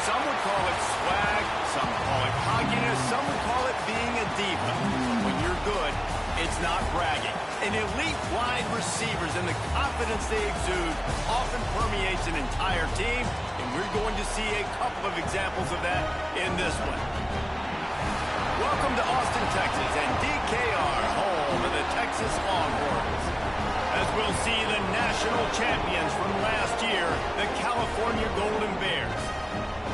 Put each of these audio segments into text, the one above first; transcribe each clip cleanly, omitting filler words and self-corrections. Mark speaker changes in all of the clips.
Speaker 1: Some would call it swag, some call it cockiness, some would call it being a diva. When you're good, it's not bragging. An elite wide receivers and the confidence they exude often permeates an entire team, and we're going to see a couple of examples of that in this one. Welcome to Austin, Texas, and DKR, home of the Texas Longhorns. As we'll see the national champions from last year, the California Golden Bears,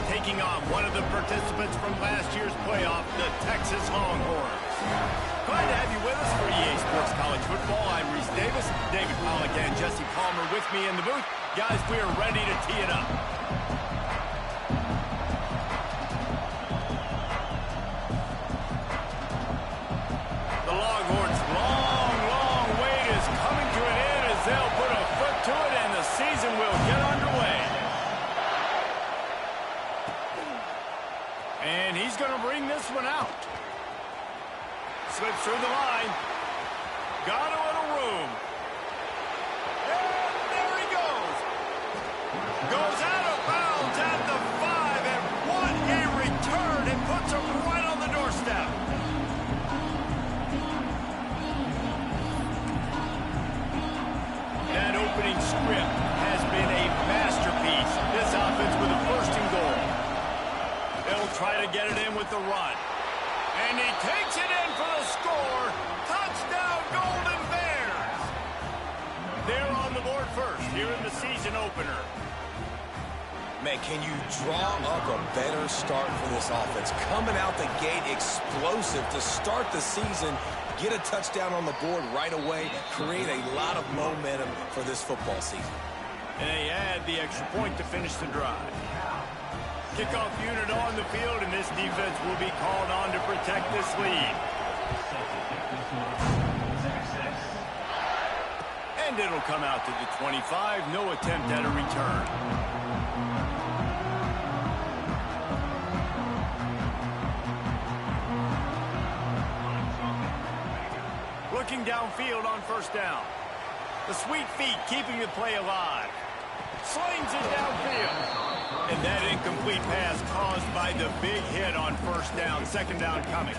Speaker 1: taking on one of the participants from last year's playoff, the Texas Longhorns. Glad to have you with us for EA Sports College Football. I'm Reese Davis, David Pollack and Jesse Palmer with me in the booth. Guys, we are ready to tee it up. The Longhorns' long wait is coming to an end as they'll put a foot to it and the season will get underway. And he's going to bring this one out. Slips through the line. Got a little room. And there he goes. Goes out of bounds at the 5. And what a return. It puts him right on the doorstep. That opening script has been a masterpiece. This offense with a first and goal. They'll try to get it in with the run. And he takes it in for the score. Touchdown, Golden Bears. They're on the board first here in the season opener.
Speaker 2: Man, can you draw up a better start for this offense? Coming out the gate explosive to start the season, get a touchdown on the board right away, create a lot of momentum for this football season.
Speaker 1: And they add the extra point to finish the drive. Kickoff unit on the field, and this defense will be called on to protect this lead. And it'll come out to the 25. No attempt at a return. Looking downfield on first down. The sweet feet keeping the play alive. Slings it downfield. And that incomplete pass caused by the big hit on first down. Second down coming.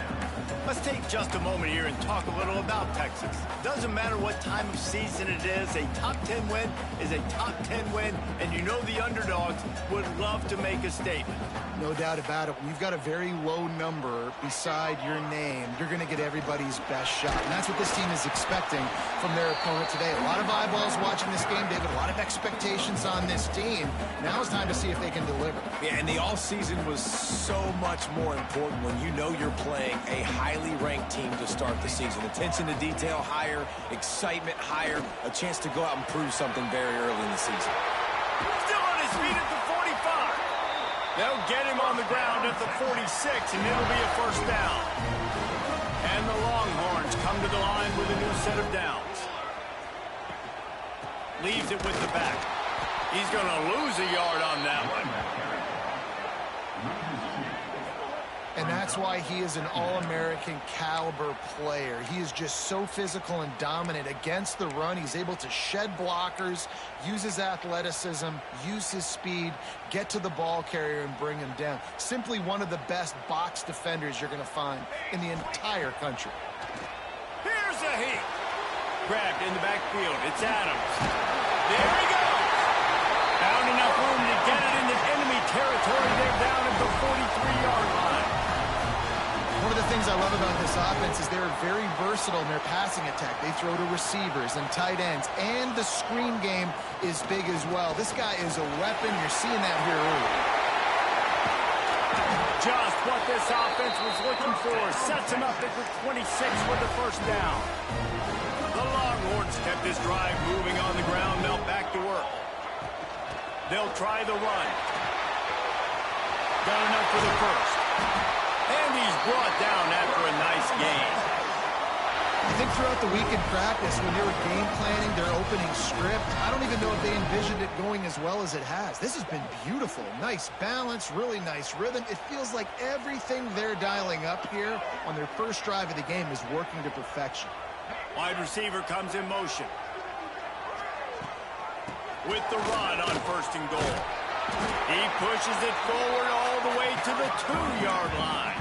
Speaker 1: Let's take just a moment here and talk a little about Texas. Doesn't matter what time of season it is, a top 10 win is a top 10 win, and you know the underdogs would love to make a statement.
Speaker 3: No doubt about it. When you've got a very low number beside your name, you're going to get everybody's best shot. And that's what this team is expecting from their opponent today. A lot of eyeballs watching this game, David. A lot of expectations on this team. Now it's time to see if they can deliver.
Speaker 2: Yeah, and the offseason was so much more important when you know you're playing a highly ranked team to start the season. Attention to detail higher, excitement higher, a chance to go out and prove something very early in the season.
Speaker 1: Still on his feet at the 45. They'll get him on the ground at the 46, and it'll be a first down. And the Longhorns come to the line with a new set of downs. Leaves it with the back. He's going to lose a yard on that one.
Speaker 3: And that's why he is an All-American caliber player. He is just so physical and dominant against the run. He's able to shed blockers, use his athleticism, use his speed, get to the ball carrier and bring him down. Simply one of the best box defenders you're going to find in the entire country.
Speaker 1: Here's a heat. Grabbed in the backfield. It's Adams. There he goes. Found enough room to get it into enemy territory. They're down at the 43-yard line.
Speaker 3: One of the things I love about this offense is they're very versatile in their passing attack. They throw to receivers and tight ends, and the screen game is big as well. This guy is a weapon. You're seeing that here early.
Speaker 1: Just what this offense was looking for. Sets him up at the 26 with the first down. The Longhorns kept this drive moving on the ground. Now back to work. They'll try the run. Got enough for the first. And he's brought down after a nice gain.
Speaker 3: I think throughout the week in practice, when they were game planning their opening script, I don't even know if they envisioned it going as well as it has. This has been beautiful. Nice balance, really nice rhythm. It feels like everything they're dialing up here on their first drive of the game is working to perfection.
Speaker 1: Wide receiver comes in motion. With the run on 1st and goal. He pushes it forward all the way to the 2-yard line.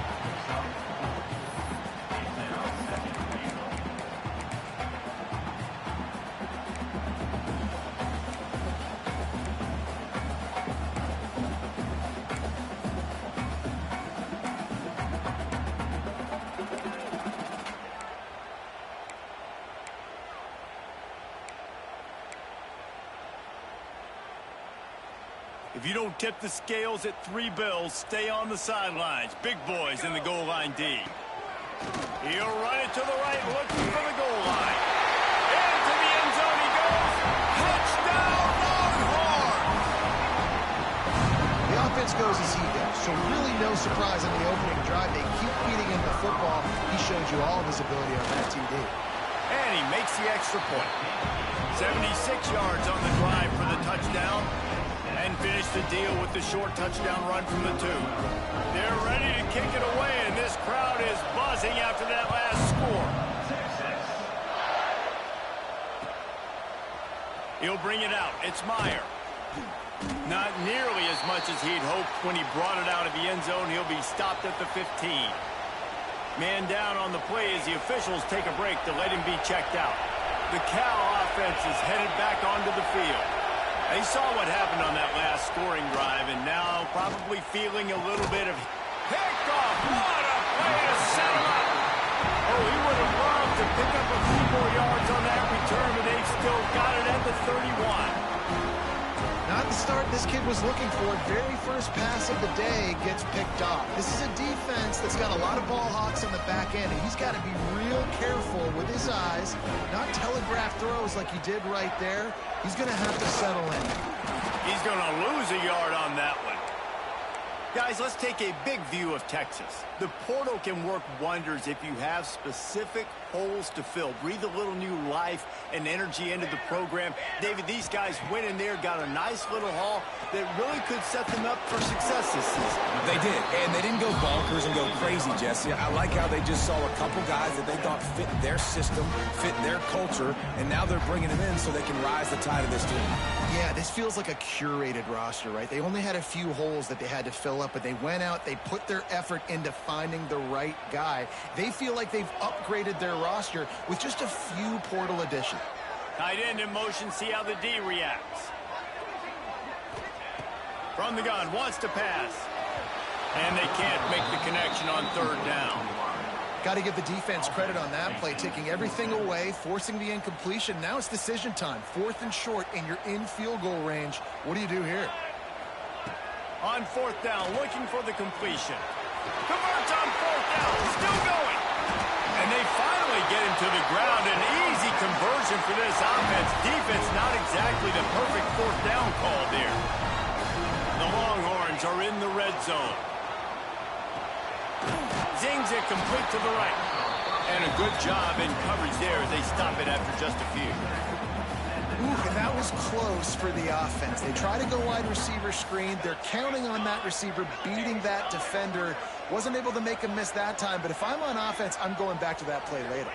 Speaker 1: If you don't tip the scales at 3 bills, stay on the sidelines. Big boys in the goal line D. He'll run it to the right, looking for the goal line. Into the end zone he goes. Touchdown, Longhorns!
Speaker 3: The offense goes as he goes, so really no surprise on the opening drive. They keep feeding him the football. He showed you all of his ability on that TD.
Speaker 1: And he makes the extra point. 76 yards on the drive for the touchdown. And finish the deal with the short touchdown run from the 2. They're ready to kick it away, and this crowd is buzzing after that last score. He'll bring it out. It's Meyer. Not nearly as much as he'd hoped when he brought it out of the end zone. He'll be stopped at the 15. Man down on the play as the officials take a break to let him be checked out. The Cal offense is headed back onto the field. They saw what happened on that last scoring drive, and now probably feeling a little bit of picked off. What a way to set him up. Oh, he would have loved to pick up a few more yards on that return, but they've still got it at the 31.
Speaker 3: Not the start this kid was looking for. Very first pass of the day gets picked off. This is a defense that's got a lot of ball hawks on the back end, and he's got to be real careful with his eyes, not telegraph throws like he did right there. He's going to have to settle in.
Speaker 1: He's going to lose a yard on that one. Guys, let's take a big view of Texas. The portal can work wonders if you have specific holes to fill. Breathe a little new life and energy into the program. David, these guys went in there, got a nice little haul that really could set them up for success this season.
Speaker 2: They did, and they didn't go bonkers and go crazy, Jesse. I like how they just saw a couple guys that they thought fit their system, fit their culture, and now they're bringing them in so they can rise the tide of this team.
Speaker 3: Yeah, this feels like a curated roster, right? They only had a few holes that they had to fill up, but they went out, they put their effort into finding the right guy. They feel like they've upgraded their roster with just a few portal additions.
Speaker 1: Tight end in motion, see how the D reacts. From the gun, wants to pass. And they can't make the connection on 3rd down.
Speaker 3: Got to give the defense credit on that play, taking everything away, forcing the incompletion. Now it's decision time. 4th and short, and you're in field goal range. What do you do here?
Speaker 1: On 4th down, looking for the completion. Converts on 4th down, still going. And they finally get him to the ground. An easy conversion for this offense. Defense, not exactly the perfect 4th down call there. The Longhorns are in the red zone. Zings it complete to the right. And a good job in coverage there as they stop it after just a few.
Speaker 3: Ooh, and that was close for the offense. They try to go wide receiver screen. They're counting on that receiver beating that defender. Wasn't able to make him miss that time, but if I'm on offense, I'm going back to that play later.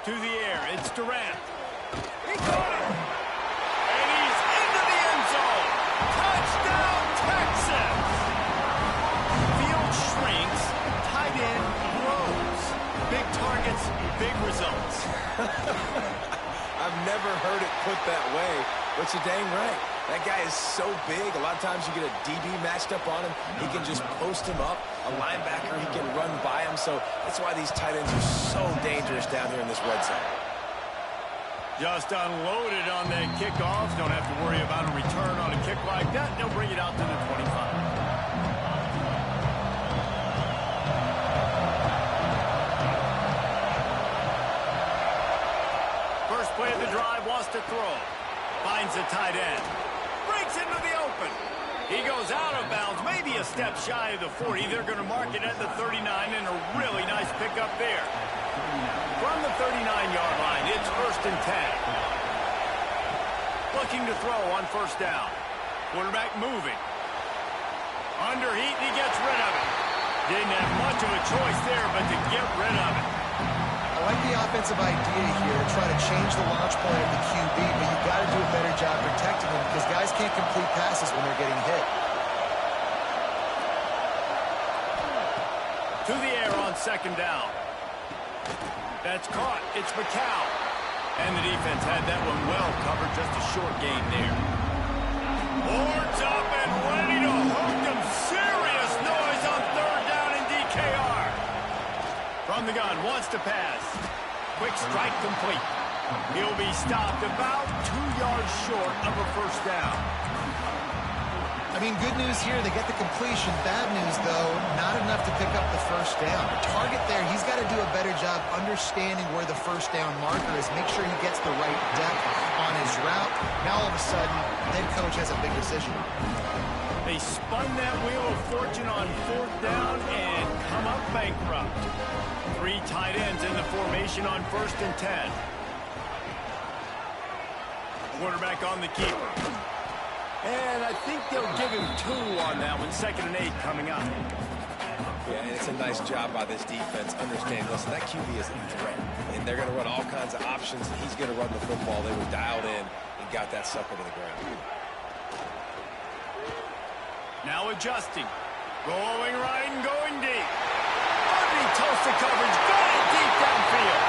Speaker 1: To the air, it's Durant. He caught it! And he's into the end zone! Touchdown, Texas! Field shrinks, tight end grows. Big targets, big results.
Speaker 2: I've never heard it put that way, but you're dang right. That guy is so big. A lot of times you get a DB matched up on him. He can just post him up. A linebacker, he can run by him. So that's why these tight ends are so dangerous down here in this red zone.
Speaker 1: Just unloaded on that kickoff. Don't have to worry about a return on a kick like that. They'll bring it out to the 25. Play of the drive, wants to throw. Finds the tight end. breaks into the open. He goes out of bounds, maybe a step shy of the 40. They're going to mark it at the 39, and a really nice pickup there. From the 39-yard line, it's 1st and 10. Looking to throw on 1st down. Quarterback moving. Under heat, and he gets rid of it. Didn't have much of a choice there, but to get rid of it.
Speaker 3: I like the offensive idea here to try to change the launch point of the QB, but you got to do a better job protecting him because guys can't complete passes when they're getting hit.
Speaker 1: To the air on 2nd down. That's caught. It's McCown. And the defense had that one well covered. Just a short gain there. Horns up and ready to hook them. Serious noise on 3rd down in DKR. From the gun, wants to pass. Quick strike complete. He'll be stopped about 2 yards short of a 1st down.
Speaker 3: I mean, good news here, they get the completion. Bad news, though, not enough to pick up the 1st down. The target there, he's got to do a better job understanding where the 1st down marker is. Make sure he gets the right depth on his route. Now, all of a sudden, head coach has a big decision.
Speaker 1: They spun that wheel of fortune on 4th down and come up bankrupt. 3 tight ends in the formation on 1st and 10. Quarterback on the keeper. And I think they'll give him 2 on that one. 2nd and 8 coming up.
Speaker 2: Yeah, and it's a nice job by this defense. Understand, listen, that QB is a threat. And they're going to run all kinds of options. And he's going to run the football. They were dialed in and got that sucker to the ground.
Speaker 1: Now adjusting. Going right and going deep. Harvey toasts the coverage. Got it deep downfield.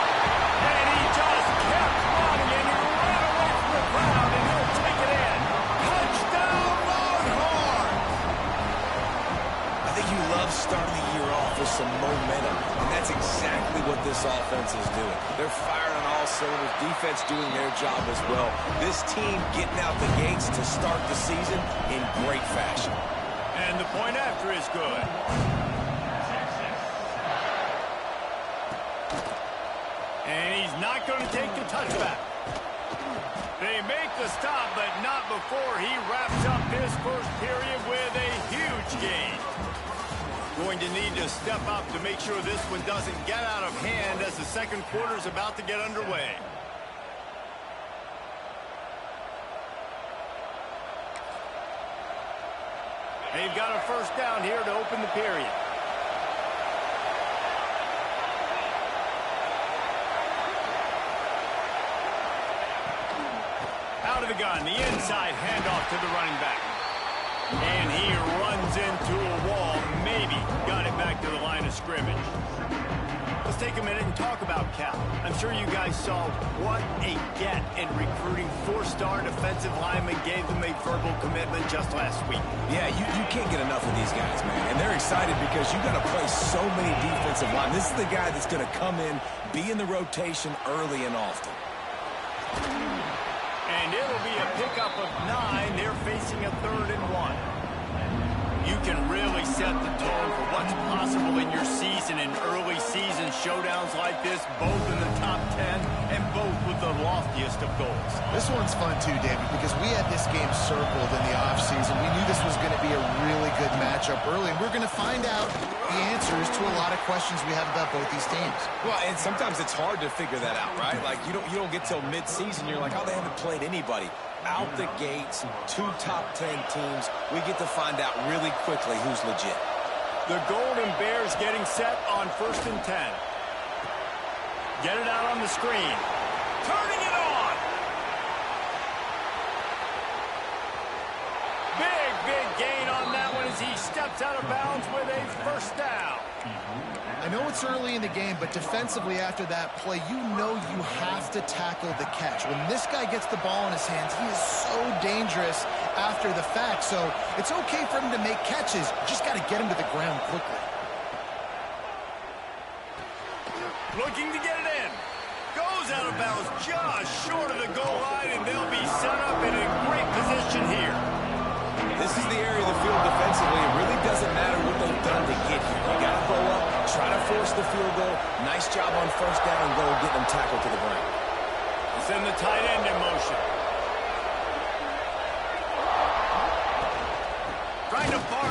Speaker 1: And he just kept running and he ran away from the crowd and he'll take it in. Touchdown Longhorns!
Speaker 2: I think you love starting the year off with some momentum. And that's exactly what this offense is doing. They're firing on all cylinders. Defense doing their job as well. This team getting out the gates to start the season in great fashion.
Speaker 1: And the point after is good. And he's not going to take the touchback. They make the stop, but not before he wraps up his 1st period with a huge gain. Going to need to step up to make sure this one doesn't get out of hand as the 2nd quarter is about to get underway. They've got a 1st down here to open the period. Out of the gun, the inside handoff to the running back. And he runs into a wall. Maybe got it back to the line of scrimmage. Let's take a minute and talk about Cal. I'm sure you guys saw what a get in recruiting. 4-star defensive linemen gave them a verbal commitment just last week.
Speaker 2: Yeah, you can't get enough of these guys, man. And they're excited because you got to play so many defensive linemen. This is the guy that's going to come in, be in the rotation early and often.
Speaker 1: And it'll be a pickup of 9. They're facing a 3rd and 1. You can really set the tone for what's possible in your season in early season showdowns like this, both in the top 10 and both with the loftiest of goals.
Speaker 3: This one's fun too, David, because we had this game circled in the offseason. We knew this was going to be a really good matchup early, and we're going to find out the answers to a lot of questions we have about both these teams.
Speaker 2: Well, and sometimes it's hard to figure that out, right? Like, you don't get till mid-season, you're like, oh, they haven't played anybody. Out the gates, 2 top 10 teams. We get to find out really quickly who's legit.
Speaker 1: The Golden Bears getting set on 1st and 10. Get it out on the screen. Turning it on. Big gain on that one as he steps out of bounds with a 1st down.
Speaker 3: I know it's early in the game, but defensively after that play, you know you have to tackle the catch. When this guy gets the ball in his hands, he is so dangerous after the fact. So it's okay for him to make catches. You just got to get him to the ground quickly.
Speaker 1: Looking to get it in. Goes out of bounds just short of the goal line, and they'll be set up in a great position here.
Speaker 2: This is the area of the field defensively. It really doesn't matter what they've done to get here. You got to go up, try to force the field goal. Nice job on 1st down and go and get them tackled to the ground.
Speaker 1: Send the tight end in motion.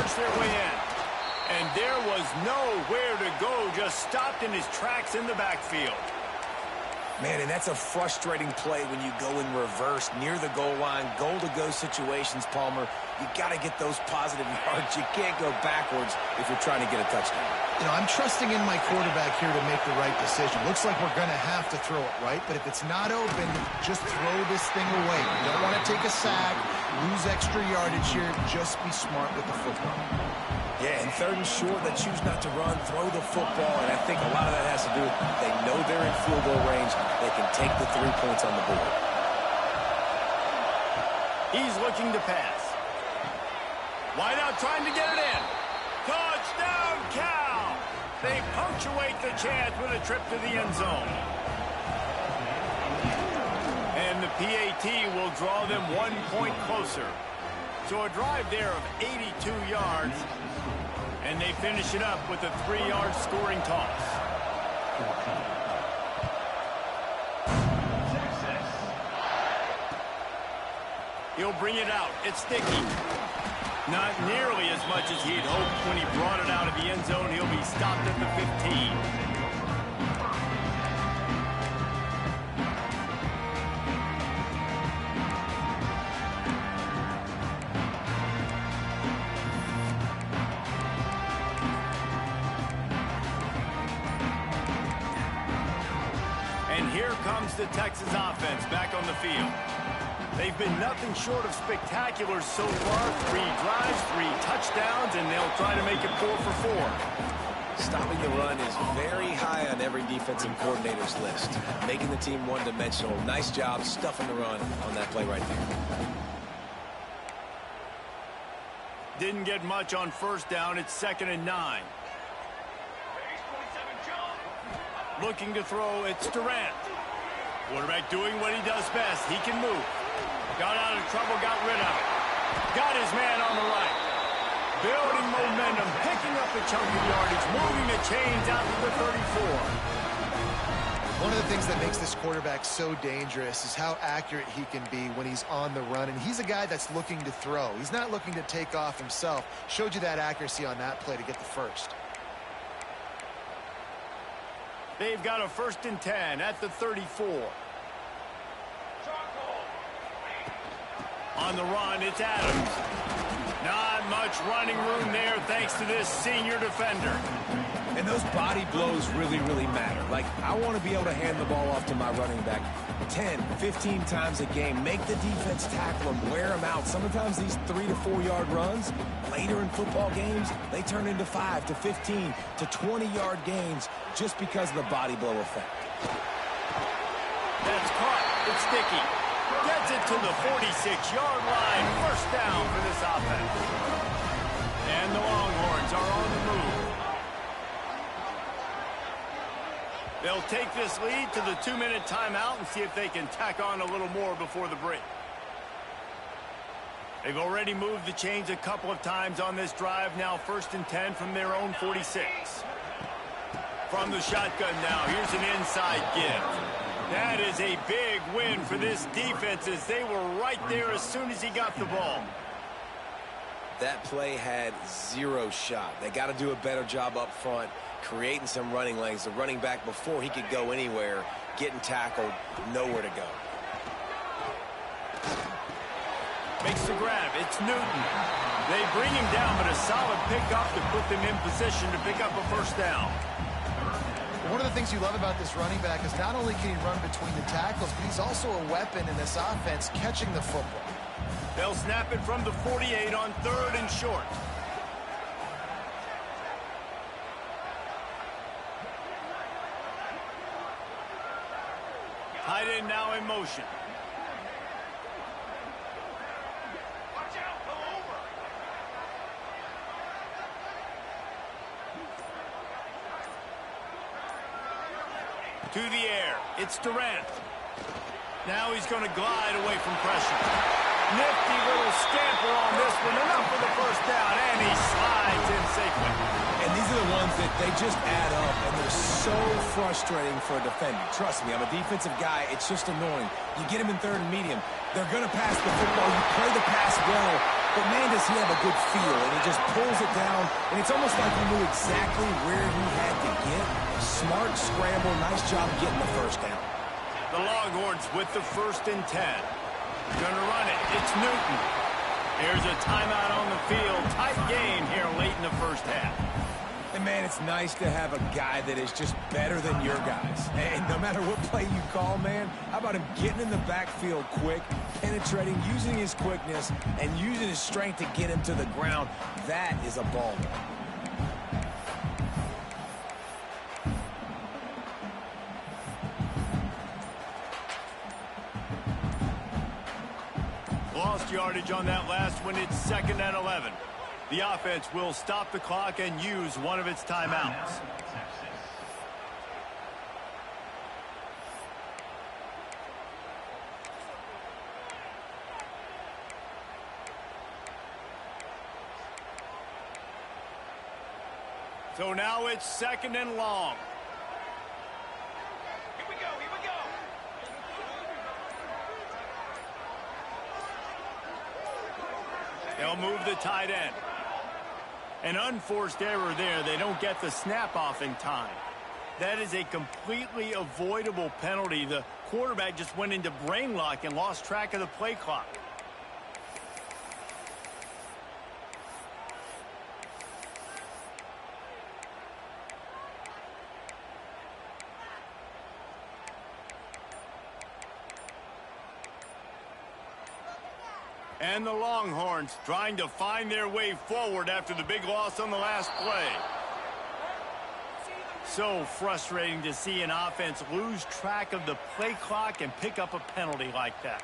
Speaker 1: force their way in. And there was nowhere to go, just stopped in his tracks in the backfield.
Speaker 2: Man, and that's a frustrating play when you go in reverse near the goal line, goal-to-go situations, Palmer. You got to get those positive yards. You can't go backwards if you're trying to get a touchdown.
Speaker 3: You know, I'm trusting in my quarterback here to make the right decision. Looks like we're going to have to throw it, right? But if it's not open, just throw this thing away. You don't want to take a sack, lose extra yardage here. Just be smart with the football.
Speaker 2: Yeah, and third and short, they choose not to run, throw the football, and I think a lot of that has to do with they know they're in field goal range. They can take the 3 points on the board.
Speaker 1: He's looking to pass. Wide out trying to get it in. Touchdown, Cal! They punctuate the chance with a trip to the end zone. And the PAT will draw them 1 point closer. So a drive there of 82 yards. And they finish it up with a 3-yard scoring toss. He'll bring it out. It's sticky. Not nearly as much as he'd hoped when he brought it out of the end zone. He'll be stopped at the 15. Here comes the Texas offense back on the field. They've been nothing short of spectacular so far. 3 drives, 3 touchdowns, and they'll try to make it 4 for 4.
Speaker 2: Stopping the run is very high on every defensive coordinator's list. Making the team one-dimensional. Nice job stuffing the run on that play right there.
Speaker 1: Didn't get much on first down. It's 2nd and 9. Looking to throw, it's Durant. Quarterback doing what he does best. He can move. Got out of trouble, got rid of it. Got his man on the right. Building momentum, picking up a chunk of yardage, moving the chains out to the 34.
Speaker 3: One of the things that makes this quarterback so dangerous is how accurate he can be when he's on the run. And he's a guy that's looking to throw. He's not looking to take off himself. Showed you that accuracy on that play to get the first.
Speaker 1: They've got a 1st and 10 at the 34. On the run, it's Adams. Not much running room there thanks to this senior defender.
Speaker 2: And those body blows really, really matter. Like, I want to be able to hand the ball off to my running back 10, 15 times a game. Make the defense tackle them, wear them out. Sometimes these 3 to 4 yard runs, later in football games, they turn into 5 to 15 to 20-yard gains just because of the body blow effect.
Speaker 1: That's caught. It's sticky. Gets it to the 46-yard line. 1st down for this offense. And the Longhorns are on the move. They'll take this lead to the 2-minute timeout and see if they can tack on a little more before the break. They've already moved the chains a couple of times on this drive. Now 1st and 10 from their own 46. From the shotgun now, here's an inside give. That is a big win for this defense as they were right there as soon as he got the ball.
Speaker 2: That play had 0 shot. They got to do a better job up front, creating some running lanes. The running back, before he could go anywhere, getting tackled, nowhere to go.
Speaker 1: Makes the grab. It's Newton. They bring him down, but a solid pickup to put them in position to pick up a 1st down.
Speaker 3: One of the things you love about this running back is not only can he run between the tackles, but he's also a weapon in this offense, catching the football.
Speaker 1: They'll snap it from the 48 on 3rd and short. Tight end now in motion. To the air. It's Durant. Now he's going to glide away from pressure. Nifty little scamper on this one. Enough for the 1st down, and he slides in safely.
Speaker 2: And these are the ones that they just add up, and they're so frustrating for a defender. Trust me, I'm a defensive guy. It's just annoying. You get him in 3rd and medium. They're going to pass the football. You play the pass well, but man, does he have a good feel, and he just pulls it down, and it's almost like he knew exactly where he had to get. Smart scramble, nice job getting the first down.
Speaker 1: The Longhorns with the 1st and 10. Gonna run it. It's Newton. Here's a timeout on the field. Tight game here late in the first half.
Speaker 2: And, man, it's nice to have a guy that is just better than your guys. And no matter what play you call, man, how about him getting in the backfield quick, penetrating, using his quickness, and using his strength to get him to the ground. That is a baller.
Speaker 1: Lost yardage on that last one. It's 2nd and 11. The offense will stop the clock and use one of its timeouts. So now it's 2nd and long.
Speaker 4: Here we go, here we go.
Speaker 1: They'll move the tight end. An unforced error there. They don't get the snap off in time. That is a completely avoidable penalty. The quarterback just went into brain lock and lost track of the play clock. And the Longhorns trying to find their way forward after the big loss on the last play. So frustrating to see an offense lose track of the play clock and pick up a penalty like that.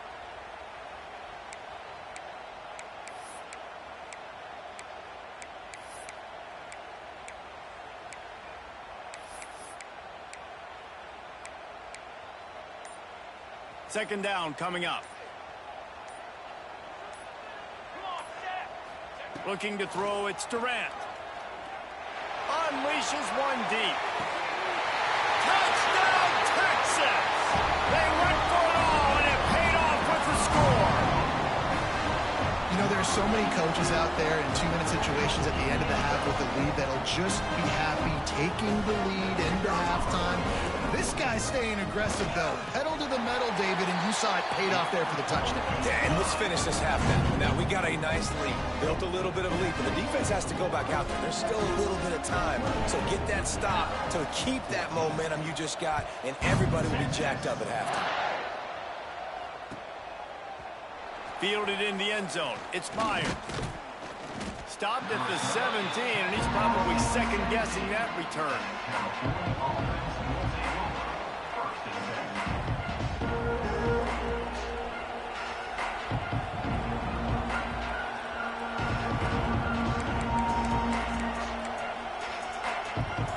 Speaker 1: Second down coming up. Looking to throw, it's Durant. Unleashes one deep. Touchdown, Texas! They went for it all, and it paid off with the score.
Speaker 3: You know, there's so many coaches out there in 2-minute situations at the end of the half with the lead that'll just be happy taking the lead into halftime. This guy's staying aggressive, though. Pedal to the metal, David, and you saw it paid off there for the touchdown.
Speaker 2: Yeah, and let's finish this half now. Now, we got a nice lead. Built a little bit of a lead, but the defense has to go back out there. There's still a little bit of time. So get that stop to keep that momentum you just got, and everybody will be jacked up at halftime.
Speaker 1: Fielded in the end zone. It's Myers. Stopped at the 17, and he's probably second-guessing that return.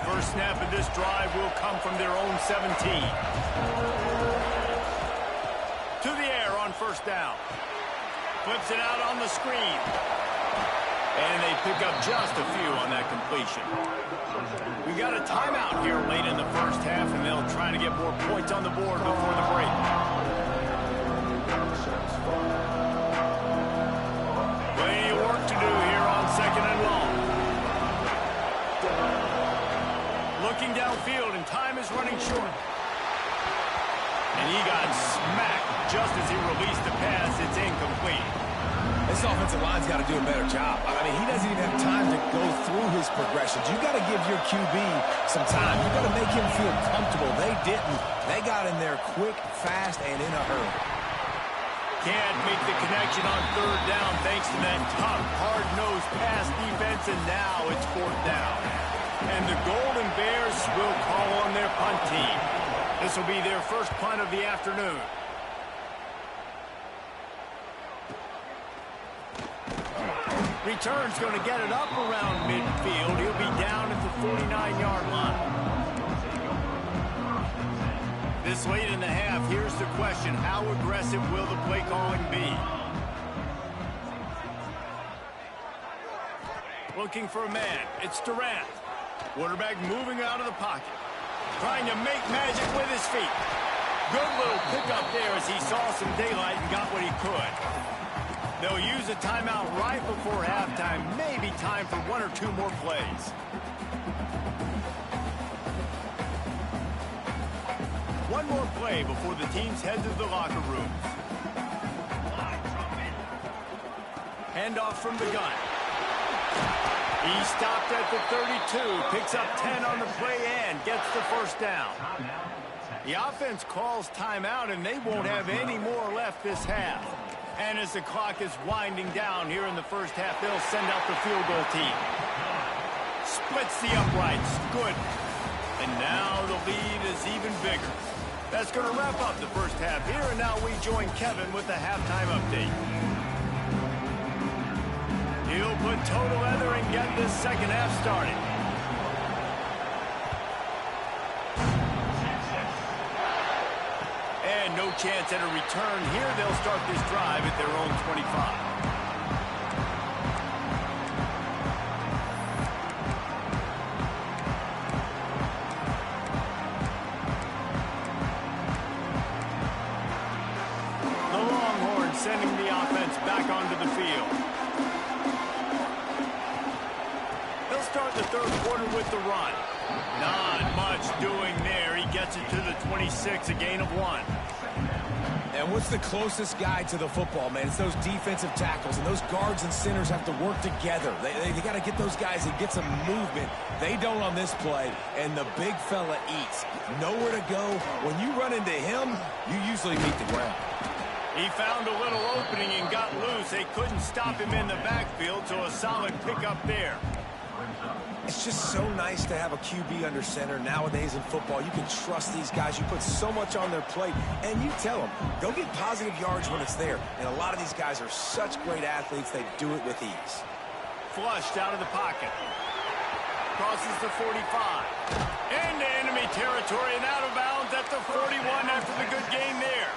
Speaker 1: First snap of this drive will come from their own 17. To the air on first down. Flips it out on the screen. And they pick up just a few on that completion. We got a timeout here late in the first half, and they'll try to get more points on the board before the break. Plenty of work to do here on 2nd and long. Looking downfield, and time is running short. And he got smacked just as he released the pass. It's incomplete.
Speaker 2: This offensive line's got to do a better job. I mean, he doesn't even have time to go through his progressions. You got to give your QB some time. You got to make him feel comfortable. They didn't. They got in there quick, fast, and in a hurry.
Speaker 1: Can't make the connection on third down thanks to that tough, hard-nosed pass defense, and now it's fourth down. And the Golden Bears will call on their punt team. This will be their first punt of the afternoon. Return's going to get it up around midfield. He'll be down at the 49-yard line. This late in the half, here's the question. How aggressive will the play calling be? Looking for a man. It's Durant. Quarterback moving out of the pocket. Trying to make magic with his feet. Good little pickup there as he saw some daylight and got what he could. They'll use a timeout right before halftime. Maybe time for one or two more plays. One more play before the teams head to the locker rooms. Handoff from the gun. He stopped at the 32, picks up 10 on the play and gets the first down. The offense calls timeout, and they won't have any more left this half. And as the clock is winding down here in the first half, they'll send out the field goal team. Splits the uprights. Good. And now the lead is even bigger. That's going to wrap up the first half here, and now we join Kevin with the halftime update. He'll put total leather and get this second half started. And no chance at a return here. They'll start this drive at their own 25. The Longhorns sending the offense back onto the field. They'll start the third quarter with the run. Not much doing there. He gets it to the 26, a gain of 1.
Speaker 2: And what's the closest guy to the football, man? It's those defensive tackles, and those guards and centers have to work together. They got to get those guys and get some movement. They don't on this play, and the big fella eats. Nowhere to go. When you run into him, you usually meet the ground.
Speaker 1: He found a little opening and got loose. They couldn't stop him in the backfield, so a solid pickup there.
Speaker 2: It's just so nice to have a QB under center. Nowadays in football, you can trust these guys. You put so much on their plate, and you tell them, go get positive yards when it's there. And a lot of these guys are such great athletes, they do it with ease.
Speaker 1: Flushed out of the pocket. Crosses the 45. Into enemy territory and out of bounds at the 41 after the good gain there.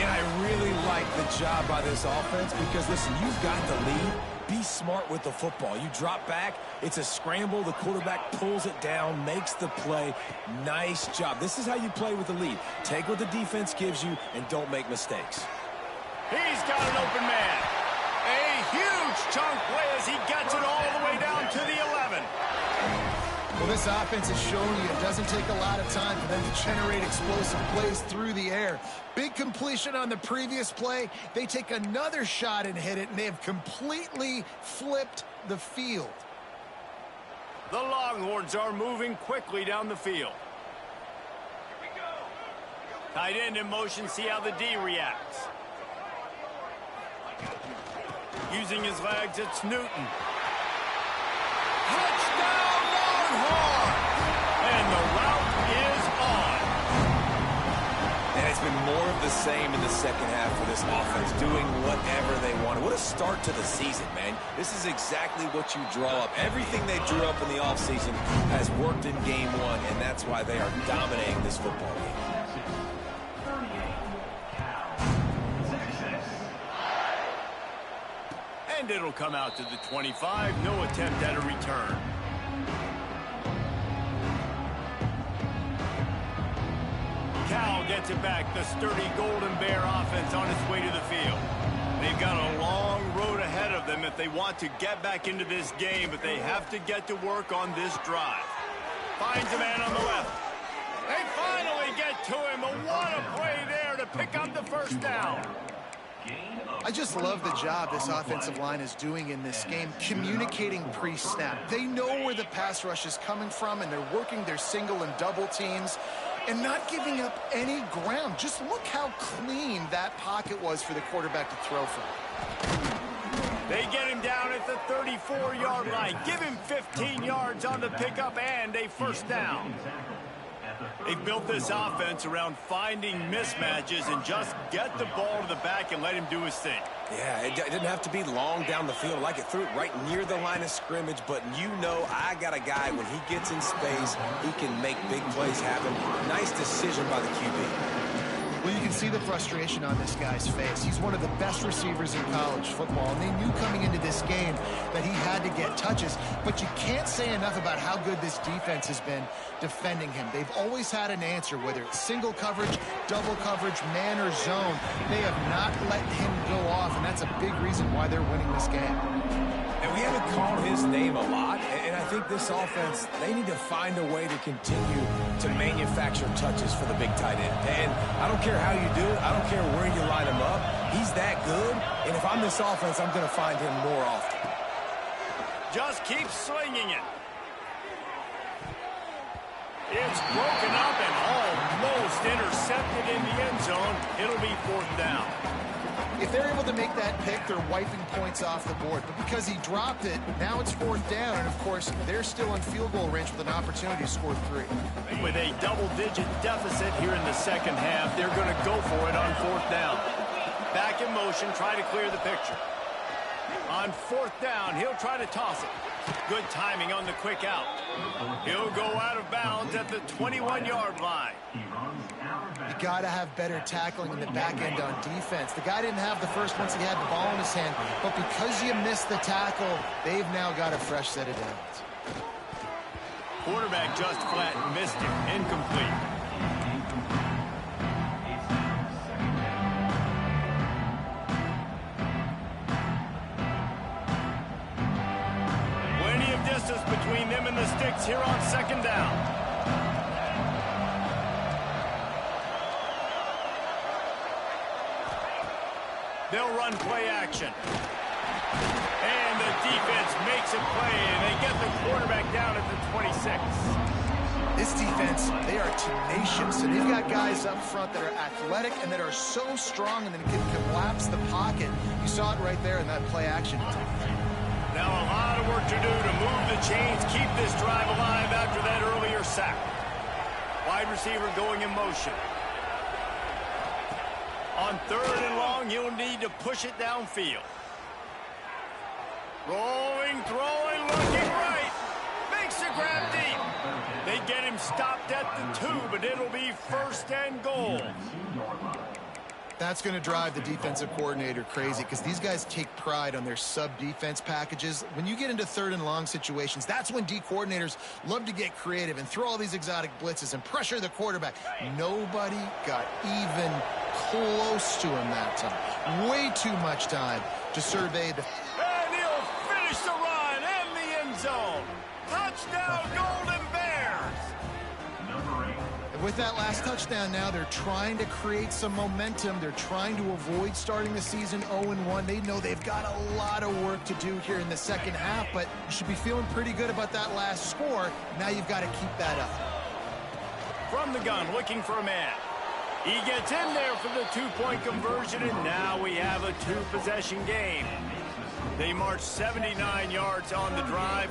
Speaker 2: And I really like the job by this offense because, listen, you've got the lead. Be smart with the football. You drop back, it's a scramble. The quarterback pulls it down, makes the play. Nice job. This is how you play with the lead. Take what the defense gives you and don't make mistakes.
Speaker 1: He's got an open man. A huge chunk play as he gets it all the way down to the 11.
Speaker 3: Well, this offense has shown you it doesn't take a lot of time for them to generate explosive plays through the air. Big completion on the previous play. They take another shot and hit it, and they have completely flipped the field.
Speaker 1: The Longhorns are moving quickly down the field. Tight end in motion, see how the D reacts. Using his legs, it's Newton. Touchdown, Longhorns! And the route is on.
Speaker 2: And it's been more of the same in the second half for this offense, doing whatever they wanted. What a start to the season, man. This is exactly what you draw up. Everything they drew up in the offseason has worked in game one, and that's why they are dominating this football game.
Speaker 1: And it'll come out to the 25. No attempt at a return. Cal gets it back. The sturdy Golden Bear offense on its way to the field. They've got a long road ahead of them if they want to get back into this game, but they have to get to work on this drive. Finds a man on the left. They finally get to him. But what a play there to pick up the first down.
Speaker 3: I just love the job this offensive line is doing in this game, communicating pre-snap. They know where the pass rush is coming from, and they're working their single and double teams and not giving up any ground. Just look how clean that pocket was for the quarterback to throw from.
Speaker 1: They get him down at the 34-yard line. Give him 15 yards on the pickup and a first down. They've built this offense around finding mismatches and just get the ball to the back and let him do his thing.
Speaker 2: Yeah, it didn't have to be long down the field. Like it threw it right near the line of scrimmage, but you know I got a guy, when he gets in space, he can make big plays happen. Nice decision by the QB.
Speaker 3: Well, you can see the frustration on this guy's face. He's one of the best receivers in college football, and they knew coming into this game that he had to get touches, but you can't say enough about how good this defense has been defending him. They've always had an answer, whether it's single coverage, double coverage, man or zone. They have not let him go off, and that's a big reason why they're winning this game.
Speaker 2: And we haven't called his name a lot, and I think this offense, they need to find a way to continue to manufacture touches for the big tight end. And I don't care how you do it. I don't care where you line him up. He's that good, and if I'm this offense, I'm going to find him more often.
Speaker 1: Just keep swinging it. It's broken up and almost intercepted in the end zone. It'll be 4th down.
Speaker 3: If they're able to make that pick, they're wiping points off the board. But because he dropped it, now it's 4th down. And, of course, they're still in field goal range with an opportunity to score 3.
Speaker 1: With a double-digit deficit here in the second half, they're going to go for it on 4th down. Back in motion, try to clear the picture. On 4th down, he'll try to toss it. Good timing on the quick out. He'll go out of bounds at the 21-yard line.
Speaker 3: You got to have better tackling in the back end on defense. The guy didn't have the first once he had the ball in his hand, but because you missed the tackle, they've now got a fresh set of downs.
Speaker 1: Quarterback just flat missed him. Incomplete. Plenty of distance between them and the sticks here on 2nd down. They'll run play action. And the defense makes a play, and they get the quarterback down at the 26.
Speaker 3: This defense, they are tenacious, and they've got guys up front that are athletic and that are so strong and that can collapse the pocket. You saw it right there in that play action.
Speaker 1: Now a lot of work to do to move the chains, keep this drive alive after that earlier sack. Wide receiver going in motion. On 3rd and long, you'll need to push it downfield. Rolling, throwing, looking right. Makes the grab deep. They get him stopped at the 2, but it'll be 1st and goal.
Speaker 3: That's going to drive the defensive coordinator crazy because these guys take pride on their sub-defense packages. When you get into 3rd and long situations, that's when D coordinators love to get creative and throw all these exotic blitzes and pressure the quarterback. Nobody got even close to him that time. Way too much time to survey the...
Speaker 1: And he'll finish the run in the end zone. Touchdown, Golden Bears!
Speaker 3: With that last touchdown now, they're trying to create some momentum. They're trying to avoid starting the season 0-1. They know they've got a lot of work to do here in the second half, but you should be feeling pretty good about that last score. Now you've got to keep that up.
Speaker 1: From the gun, looking for a man. He gets in there for the 2-point conversion, and now we have a 2-possession game. They march 79 yards on the drive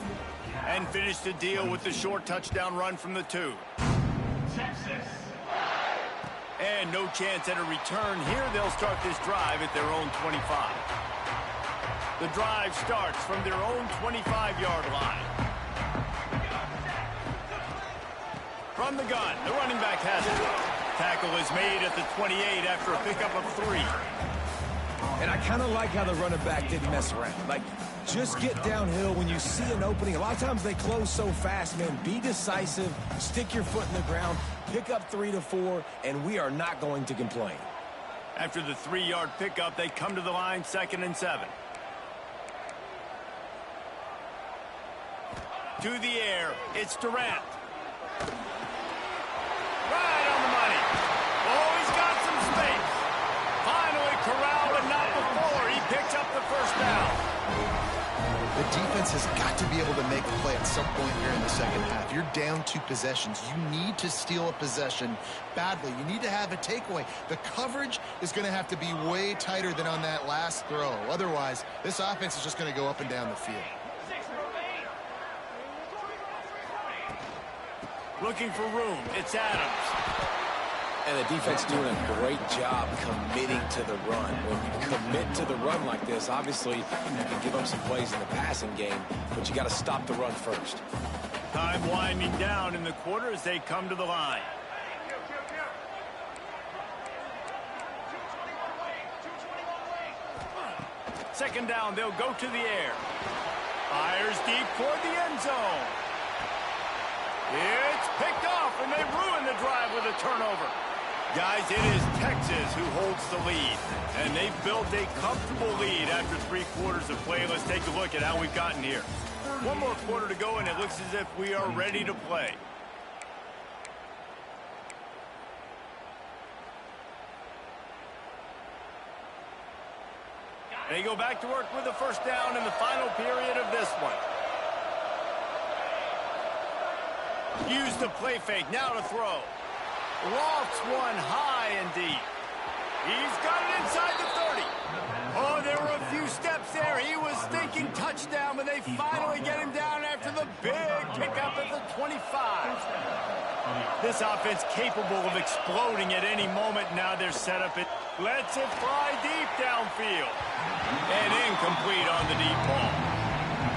Speaker 1: and finish the deal with the short touchdown run from the 2. And no chance at a return here. They'll start this drive at their own 25. The drive starts from their own 25-yard line. From the gun, the running back has it. Tackle is made at the 28 after a pickup of 3.
Speaker 2: And I kind of like how the running back didn't mess around. Like, just get downhill when you see an opening. A lot of times they close so fast, man. Be decisive, stick your foot in the ground, pick up 3 to 4, and we are not going to complain.
Speaker 1: After the 3-yard pickup, they come to the line, 2nd and 7. To the air, it's Durant. Right on the money. Oh, he's got some space. Finally corralled, but not before. He picks up the 1st down.
Speaker 3: The defense has got to be able to make a play at some point here in the second half. You're down 2 possessions. You need to steal a possession badly. You need to have a takeaway. The coverage is going to have to be way tighter than on that last throw. Otherwise, this offense is just going to go up and down the field.
Speaker 1: Looking for room. It's Adams.
Speaker 2: And the defense doing a great job committing to the run. When you commit to the run like this, obviously you can give up some plays in the passing game, but you got to stop the run first.
Speaker 1: Time winding down in the quarter as they come to the line. Second down, they'll go to the air. Fires deep toward the end zone. It's picked off, and they ruin the drive with a turnover. Guys, it is Texas who holds the lead, and they've built a comfortable lead after 3 quarters of play. Let's take a look at how we've gotten here. 1 more quarter to go, and it looks as if we are ready to play. They go back to work with the first down in the final period of this one. Use the play fake, now to throw. Lofts one high and deep. He's got it inside the 30. Oh, there were a few steps there. He was thinking touchdown, but they finally get him down after the big pickup at the 25. This offense capable of exploding at any moment. Now they're set up. It lets it fly deep downfield. And incomplete on the deep ball.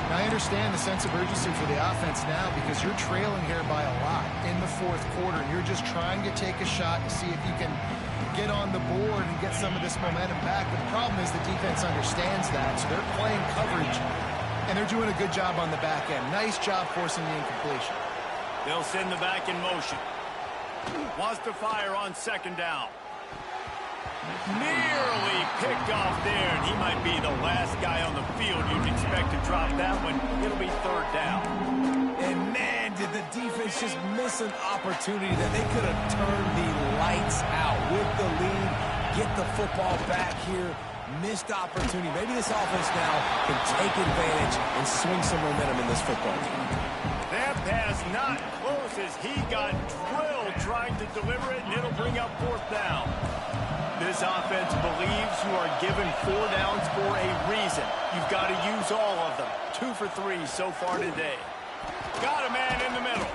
Speaker 3: I understand the sense of urgency for the offense now because you're trailing here by a lot in the 4th quarter. And you're just trying to take a shot to see if you can get on the board and get some of this momentum back. But the problem is the defense understands that, so they're playing coverage, and they're doing a good job on the back end. Nice job forcing the incompletion.
Speaker 1: They'll send the back in motion. Wants to fire on second down. Nearly picked off there, and he might be the last guy on the field you'd expect to drop that one. It'll be third down.
Speaker 2: And man, did the defense just miss an opportunity that they could have turned the lights out with the lead, get the football back here. Missed opportunity. Maybe this offense now can take advantage and swing some momentum in this football game.
Speaker 1: That pass not close as he got drilled trying to deliver it, and it'll bring up fourth down. This offense believes you are given 4 downs for a reason. You've got to use all of them. 2 for 3 so far today. Got a man in the middle.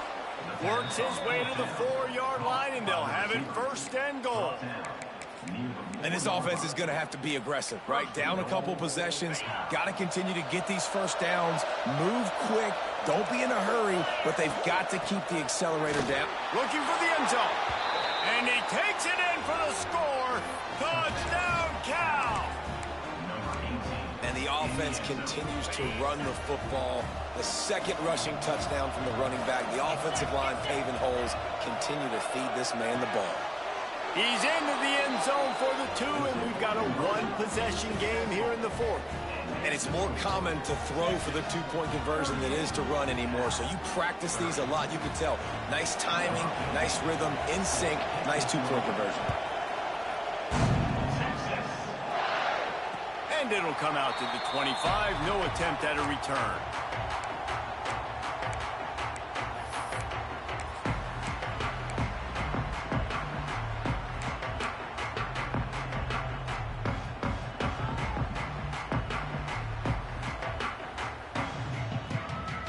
Speaker 1: Works his way to the 4-yard line, and they'll have it first and goal.
Speaker 2: And this offense is going to have to be aggressive, right? Down a couple possessions. Got to continue to get these first downs. Move quick. Don't be in a hurry, but they've got to keep the accelerator down.
Speaker 1: Looking for the end zone. And he takes it in for the score. Touchdown, Cal.
Speaker 2: And the offense continues to run the football. The second rushing touchdown from the running back. The offensive line paving holes. Continue to feed this man the ball.
Speaker 1: He's into the end zone for the 2, and we've got a 1-possession game here in the 4th.
Speaker 2: And it's more common to throw for the 2-point conversion than it is to run anymore. So you practice these a lot. You can tell. Nice timing, nice rhythm, in sync, nice 2-point conversion.
Speaker 1: And it'll come out to the 25. No attempt at a return.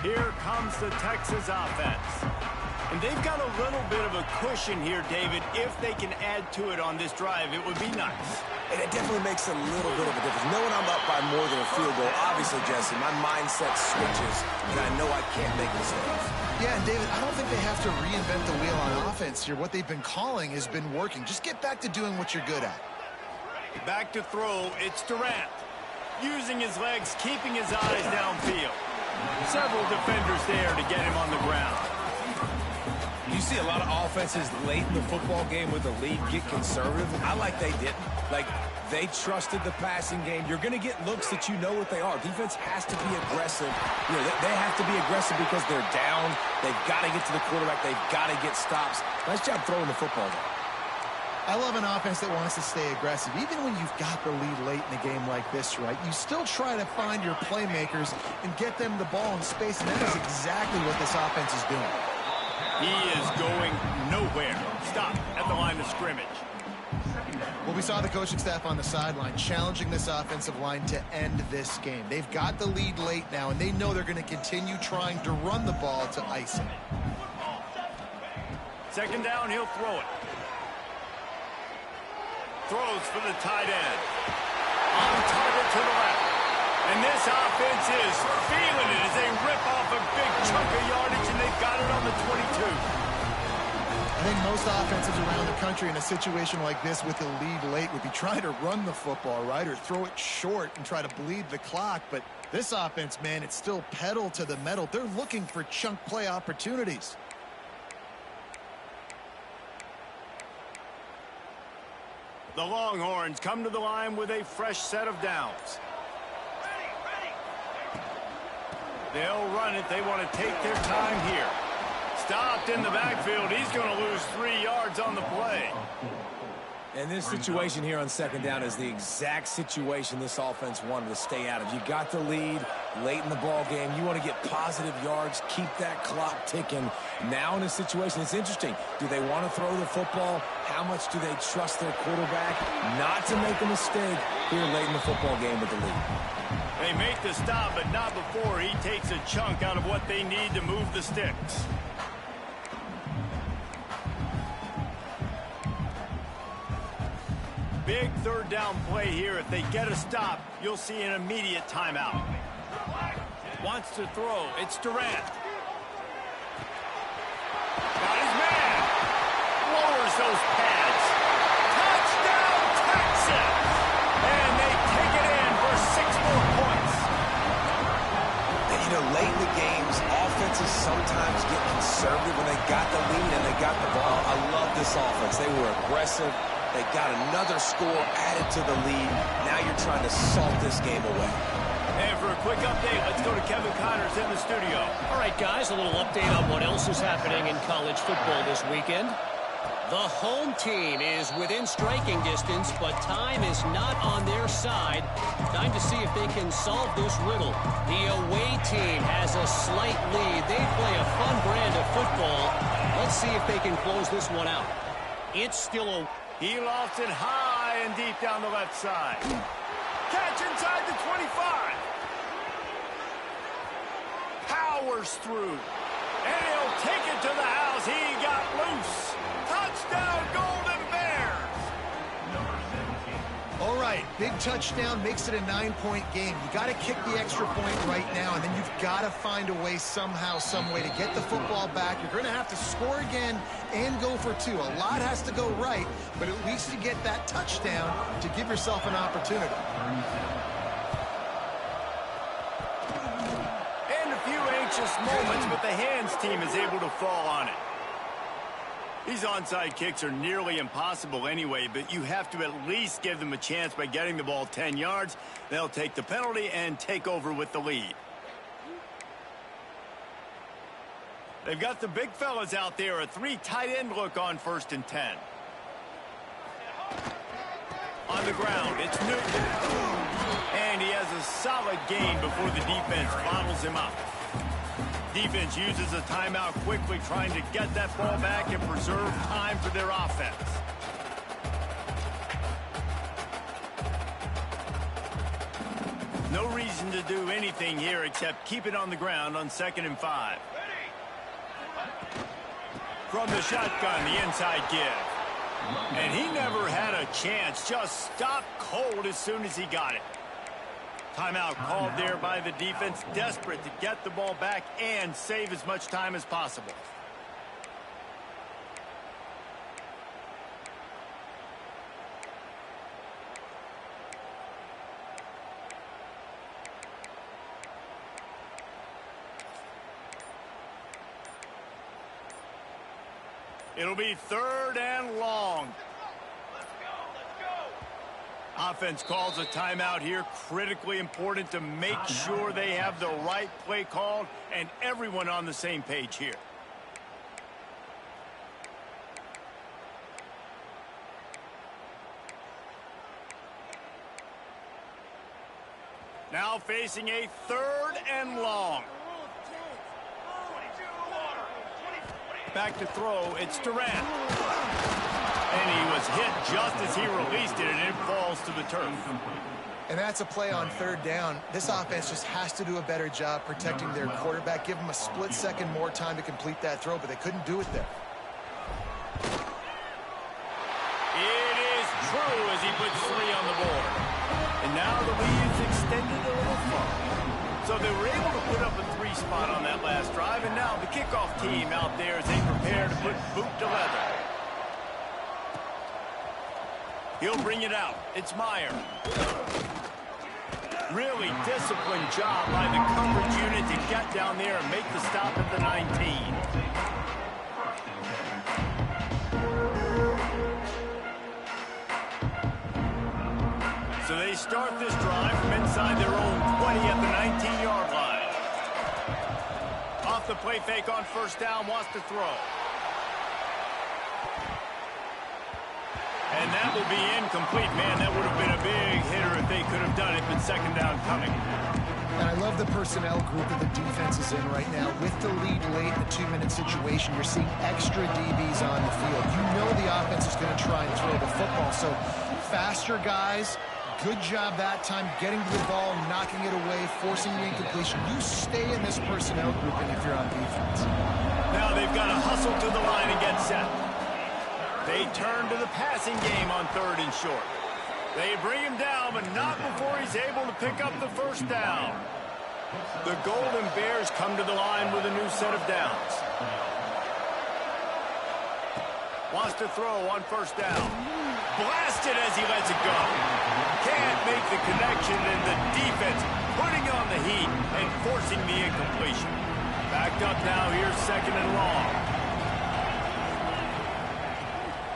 Speaker 1: Here comes the Texas offense. And they've got a little bit of a cushion here, David. If they can add to it on this drive, it would be nice.
Speaker 2: And it definitely makes a little bit of a difference. Knowing I'm up by more than a field goal, obviously, Jesse, my mindset switches, and I know I can't make mistakes.
Speaker 3: Yeah, and David, I don't think they have to reinvent the wheel on offense here. What they've been calling has been working. Just get back to doing what you're good at.
Speaker 1: Back to throw, it's Durant. Using his legs, keeping his eyes downfield. Several defenders there to get him on the ground.
Speaker 2: You see a lot of offenses late in the football game with the lead get conservative. I like they didn't. Like, they trusted the passing game. You're going to get looks that you know what they are. Defense has to be aggressive. You know, they have to be aggressive because they're down. They've got to get to the quarterback. They've got to get stops. Nice job throwing the football there.
Speaker 3: I love an offense that wants to stay aggressive. Even when you've got the lead late in a game like this, right, you still try to find your playmakers and get them the ball in space, and that is exactly what this offense is doing.
Speaker 1: He is going nowhere. Stop at the line of scrimmage.
Speaker 3: Well, we saw the coaching staff on the sideline challenging this offensive line to end this game. They've got the lead late now, and they know they're going to continue trying to run the ball to ice it.
Speaker 1: Second down, he'll throw it. Throws for the tight end. On target to the left. And this offense is feeling it as they rip off a big chunk of yardage, and they've got it on the 22.
Speaker 3: I think most offenses around the country in a situation like this with a lead late would be trying to run the football, right, or throw it short and try to bleed the clock. But this offense, man, it's still pedal to the metal. They're looking for chunk play opportunities.
Speaker 1: The Longhorns come to the line with a fresh set of downs. They'll run it. They want to take their time here. Stopped in the backfield. He's going to lose 3 yards on the play.
Speaker 2: And this situation here on second down is the exact situation this offense wanted to stay out of. You got the lead late in the ball game. You want to get positive yards, keep that clock ticking. Now in this situation, it's interesting. Do they want to throw the football? How much do they trust their quarterback not to make a mistake here late in the football game with the lead?
Speaker 1: They make the stop, but not before he takes a chunk out of what they need to move the sticks. Big third down play here. If they get a stop, you'll see an immediate timeout. Wants to throw. It's Durant. Got his man. Lowers those pads. Touchdown, Texas! And they take it in for 6 more points.
Speaker 2: And, you know, late in the games, offenses sometimes get conservative when they got the lead and they got the ball. I love this offense. They were aggressive. They got another score added to the lead. Now you're trying to salt this game away.
Speaker 1: And for a quick update, let's go to Kevin Connors in the studio.
Speaker 4: All right, guys, a little update on what else is happening in college football this weekend. The home team is within striking distance, but time is not on their side. Time to see if they can solve this riddle. The away team has a slight lead. They play a fun brand of football. Let's see if they can close this one out. It's still a...
Speaker 1: He lofts it high and deep down the left side. Catch inside the 25. Powers through. And he'll take it to the house. He got loose. Touchdown, Golden Bears.
Speaker 3: All right, big touchdown makes it a 9-point game. You got to kick the extra point right now, and then you've got to find a way somehow, some way to get the football back. You're going to have to score again and go for 2. A lot has to go right, but at least you get that touchdown to give yourself an opportunity.
Speaker 1: And a few anxious moments, but the hands team is able to fall on it. These onside kicks are nearly impossible anyway, but you have to at least give them a chance by getting the ball 10 yards. They'll take the penalty and take over with the lead. They've got the big fellas out there, a 3 tight end look on 1st and 10. On the ground, it's Newton. And he has a solid gain before the defense bottles him up. Defense uses a timeout quickly, trying to get that ball back and preserve time for their offense. No reason to do anything here except keep it on the ground on 2nd and 5. From the shotgun, the inside give. And he never had a chance, just stopped cold as soon as he got it. Timeout called there by the defense, desperate to get the ball back and save as much time as possible. It'll be 3rd and long. Offense calls a timeout here. Critically important to make sure they have the right play called and everyone on the same page here. Now facing a 3rd and long. Back to throw. It's Durant. And he was hit just as he released it, and it falls to the turf.
Speaker 3: And that's a play on 3rd down. This offense just has to do a better job protecting their quarterback. Give them a split second more time to complete that throw, but they couldn't do it there.
Speaker 1: It is true as he puts 3 on the board. And now the lead is extended a little further. So they were able to put up a 3 spot on that last drive, and now the kickoff team out there as they prepare to put boot to leather. He'll bring it out. It's Meyer. Really disciplined job by the coverage unit to get down there and make the stop at the 19. So they start this drive from inside their own 20 at the 19-yard line. Off the play fake on first down, wants to throw. And that will be incomplete. Man, that would have been a big hitter if they could have done it, but second down coming.
Speaker 3: And I love the personnel group that the defense is in right now. With the lead late in a 2-minute situation, you're seeing extra DBs on the field. You know the offense is going to try and throw the football. So faster guys, good job that time getting to the ball, knocking it away, forcing the incompletion. You stay in this personnel grouping if you're on defense.
Speaker 1: Now they've got to hustle to the line and get set. They turn to the passing game on 3rd and short. They bring him down, but not before he's able to pick up the first down. The Golden Bears come to the line with a new set of downs. Wants to throw on first down. Blasted as he lets it go. Can't make the connection, and the defense putting on the heat and forcing the incompletion. Backed up now, here's 2nd and long.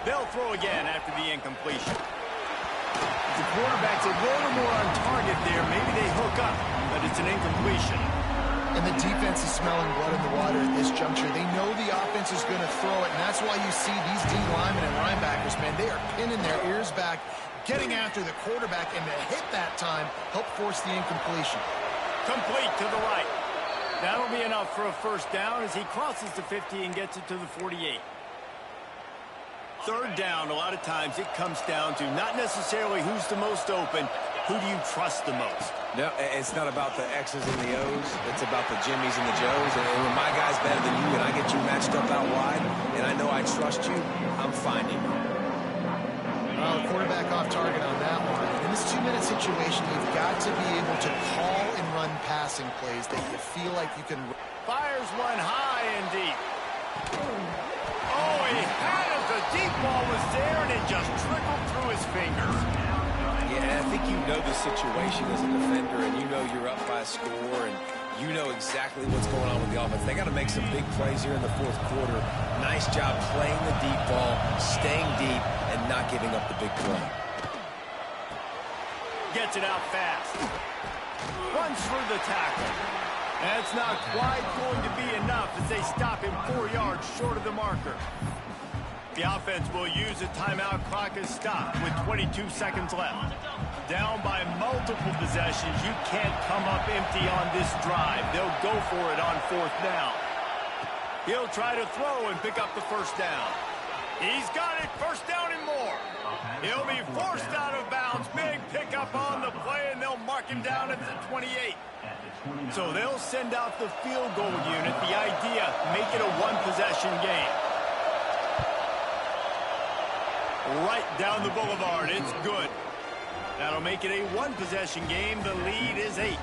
Speaker 1: They'll throw again after the incompletion. The quarterback's a little more on target there. Maybe they hook up, but it's an incompletion.
Speaker 3: And the defense is smelling blood in the water at this juncture. They know the offense is going to throw it, and that's why you see these D linemen and linebackers, man, they are pinning their ears back, getting after the quarterback, and to hit that time, help force the incompletion.
Speaker 1: Complete to the right. That'll be enough for a first down as he crosses the 50 and gets it to the 48. 3rd down, a lot of times it comes down to not necessarily who's the most open, who do you trust the most?
Speaker 2: No, it's not about the X's and the O's. It's about the Jimmies and the Joes. And when my guy's better than you and I get you matched up out wide, and I know I trust you, I'm finding you.
Speaker 3: Well, the quarterback off target on that one. In this 2-minute situation, you've got to be able to call and run passing plays that you feel like you can...
Speaker 1: Fires one high and deep. Oh, he had it. The deep ball was there, and it just trickled through his fingers.
Speaker 2: Yeah, I think you know the situation as a defender, and you know you're up by a score, and you know exactly what's going on with the offense. They got to make some big plays here in the 4th quarter. Nice job playing the deep ball, staying deep, and not giving up the big play.
Speaker 1: Gets it out fast. Runs through the tackle. That's not quite going to be enough as they stop him 4 yards short of the marker. The offense will use a timeout. Clock is stopped with 22 seconds left. Down by multiple possessions. You can't come up empty on this drive. They'll go for it on 4th down. He'll try to throw and pick up the first down. He's got it. First down and more. He'll be forced out of bounds. Big pickup on the play, and they'll mark him down at the 28. So they'll send out the field goal unit. The idea, make it a 1-possession game. Right down the boulevard. It's good. That'll make it a 1-possession game. The lead is 8.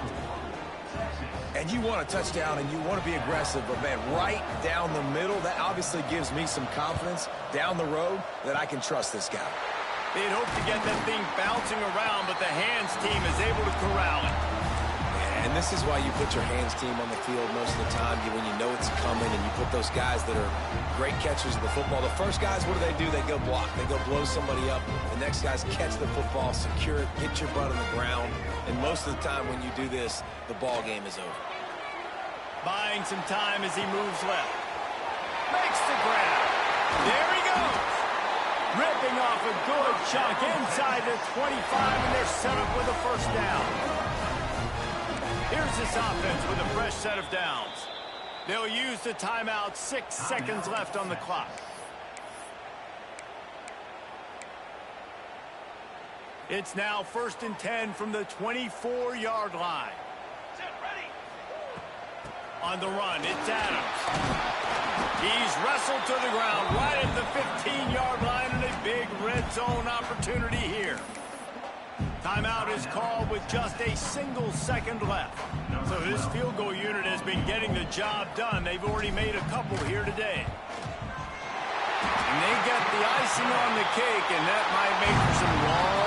Speaker 2: And you want a touchdown, and you want to be aggressive, but, man, right down the middle, that obviously gives me some confidence down the road that I can trust this guy.
Speaker 1: They'd hope to get that thing bouncing around, but the hands team is able to corral it.
Speaker 2: And this is why you put your hands team on the field most of the time when you know it's coming, and you put those guys that are great catchers of the football. The first guys, what do? They go block. They go blow somebody up. The next guys catch the football, secure it, get your butt on the ground. And most of the time when you do this, the ball game is over.
Speaker 1: Buying some time as he moves left. Makes the grab. There he goes. Ripping off a good chunk inside the 25, and they're set up with a first down. Here's this offense with a fresh set of downs. They'll use the timeout. 6 seconds left on the clock. It's now 1st and 10 from the 24-yard line. On the run, it's Adams. He's wrestled to the ground right at the 15-yard line, and a big red zone opportunity here. Timeout is called with just a single second left. So this field goal unit has been getting the job done. They've already made a couple here today. And they get the icing on the cake, and that might make for some long